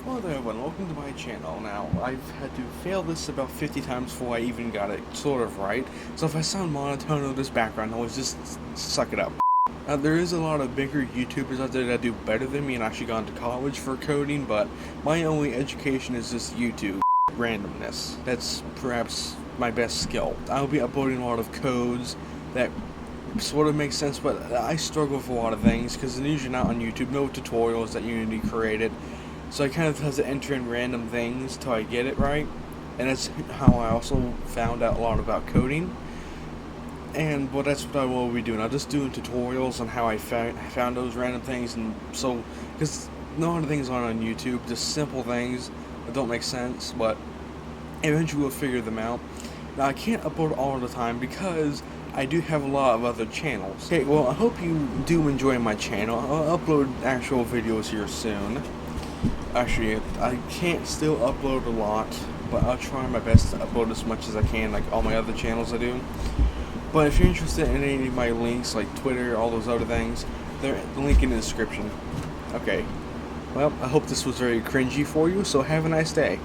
Hello there everyone, welcome to my channel. Now, I've had to fail this about 50 times before I even got it sort of right, so if I sound monotone with this background noise, just suck it up. Now, there is a lot of bigger YouTubers out there that do better than me and actually gone to college for coding, but my only education is just YouTube randomness. That's perhaps my best skill. I'll be uploading a lot of codes that sort of makes sense, but I struggle with a lot of things because they're usually not on YouTube, no tutorials that Unity created. So I kind of have to enter in random things till I get it right, and that's how I also found out a lot about coding. And well, that's what I will be doing. I'll just doing tutorials on how I found those random things, and so because a lot of things aren't on YouTube, just simple things that don't make sense, but eventually we'll figure them out. Now I can't upload all the time because I do have a lot of other channels. Okay, well I hope you do enjoy my channel. I'll upload actual videos here soon. Actually, I can't still upload a lot, but I'll try my best to upload as much as I can, like all my other channels I do. But if you're interested in any of my links, like Twitter, all those other things, they're linked in the description. Okay, well, I hope this was very cringy for you, so have a nice day.